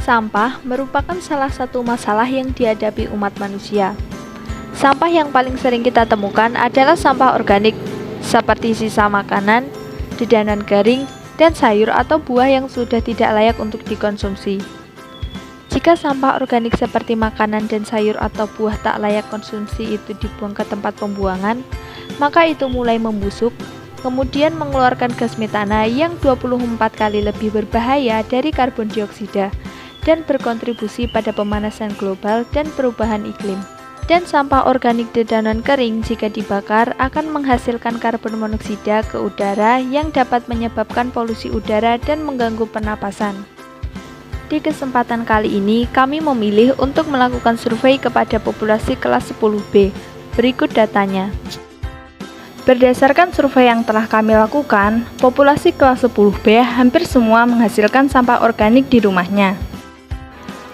Sampah merupakan salah satu masalah yang dihadapi umat manusia. Sampah yang paling sering kita temukan adalah sampah organik, seperti sisa makanan, dedanan kering, dan sayur atau buah yang sudah tidak layak untuk dikonsumsi. Jika sampah organik seperti makanan dan sayur atau buah tak layak konsumsi itu dibuang ke tempat pembuangan, maka itu mulai membusuk, kemudian mengeluarkan gas metana yang 24 kali lebih berbahaya dari karbon dioksida dan berkontribusi pada pemanasan global dan perubahan iklim. Dan sampah organik dedanan kering jika dibakar akan menghasilkan karbon monoksida ke udara yang dapat menyebabkan polusi udara dan mengganggu pernapasan. Di kesempatan kali ini, kami memilih untuk melakukan survei kepada populasi kelas 10B. Berikut datanya. Berdasarkan survei yang telah kami lakukan, populasi kelas 10B hampir semua menghasilkan sampah organik di rumahnya.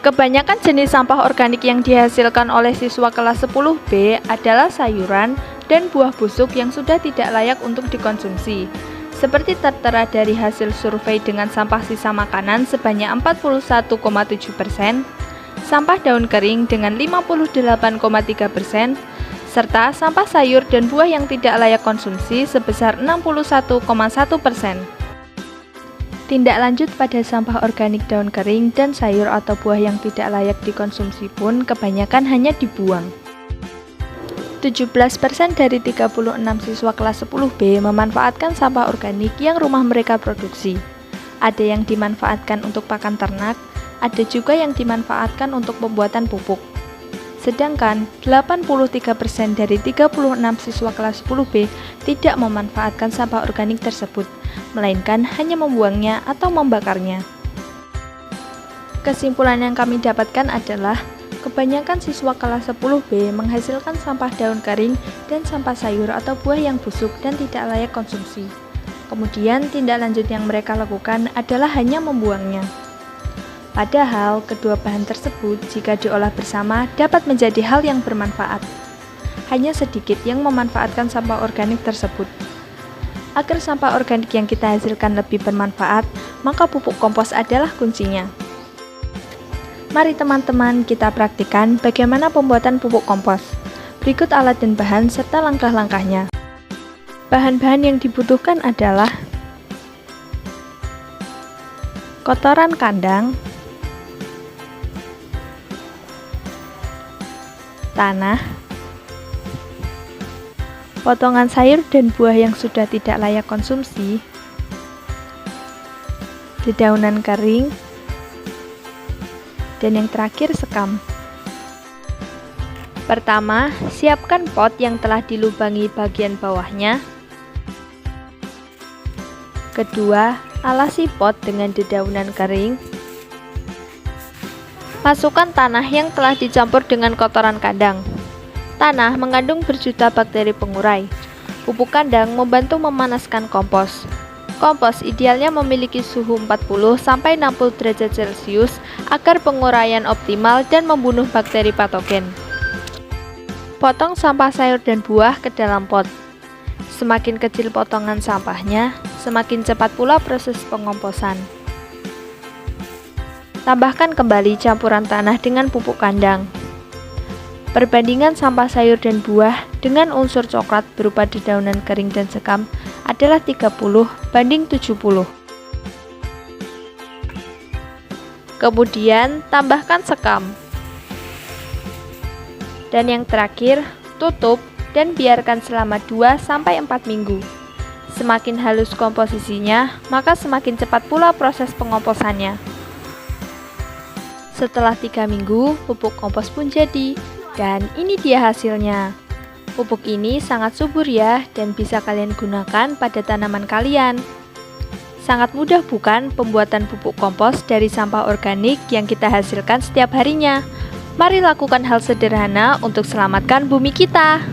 Kebanyakan jenis sampah organik yang dihasilkan oleh siswa kelas 10B adalah sayuran dan buah busuk yang sudah tidak layak untuk dikonsumsi. Seperti tertera dari hasil survei dengan sampah sisa makanan sebanyak 41,7%, sampah daun kering dengan 58,3%, serta sampah sayur dan buah yang tidak layak konsumsi sebesar 61,1%. Tindak lanjut pada sampah organik daun kering dan sayur atau buah yang tidak layak dikonsumsi pun kebanyakan hanya dibuang. 17% dari 36 siswa kelas 10B memanfaatkan sampah organik yang rumah mereka produksi. Ada yang dimanfaatkan untuk pakan ternak, ada juga yang dimanfaatkan untuk pembuatan pupuk. Sedangkan 83% dari 36 siswa kelas 10B tidak memanfaatkan sampah organik tersebut, melainkan hanya membuangnya atau membakarnya. Kesimpulan yang kami dapatkan adalah kebanyakan siswa kelas 10B menghasilkan sampah daun kering dan sampah sayur atau buah yang busuk dan tidak layak konsumsi. Kemudian tindak lanjut yang mereka lakukan adalah hanya membuangnya. Padahal kedua bahan tersebut jika diolah bersama dapat menjadi hal yang bermanfaat. Hanya sedikit yang memanfaatkan sampah organik tersebut. Agar sampah organik yang kita hasilkan lebih bermanfaat, maka pupuk kompos adalah kuncinya. Mari teman-teman kita praktikkan bagaimana pembuatan pupuk kompos. Berikut alat dan bahan serta langkah-langkahnya. Bahan-bahan yang dibutuhkan adalah kotoran kandang, tanah, potongan sayur dan buah yang sudah tidak layak konsumsi, dedaunan kering, dan yang terakhir sekam. Pertama, siapkan pot yang telah dilubangi bagian bawahnya. Kedua, alasi pot dengan dedaunan kering. Masukkan tanah yang telah dicampur dengan kotoran kandang. Tanah mengandung berjuta bakteri pengurai. Pupuk kandang membantu memanaskan kompos. Kompos idealnya memiliki suhu 40-60 derajat Celcius agar penguraian optimal dan membunuh bakteri patogen. Potong sampah sayur dan buah ke dalam pot. Semakin kecil potongan sampahnya, semakin cepat pula proses pengomposan. Tambahkan kembali campuran tanah dengan pupuk kandang. Perbandingan sampah sayur dan buah dengan unsur coklat berupa dedaunan kering dan sekam adalah 30:70. Kemudian tambahkan sekam. Dan yang terakhir, tutup dan biarkan selama 2-4 minggu. Semakin halus komposisinya, maka semakin cepat pula proses pengomposannya. Setelah 3 minggu, pupuk kompos pun jadi. Dan ini dia hasilnya. Pupuk ini sangat subur ya, dan bisa kalian gunakan pada tanaman kalian. Sangat mudah bukan pembuatan pupuk kompos dari sampah organik yang kita hasilkan setiap harinya? Mari lakukan hal sederhana untuk selamatkan bumi kita.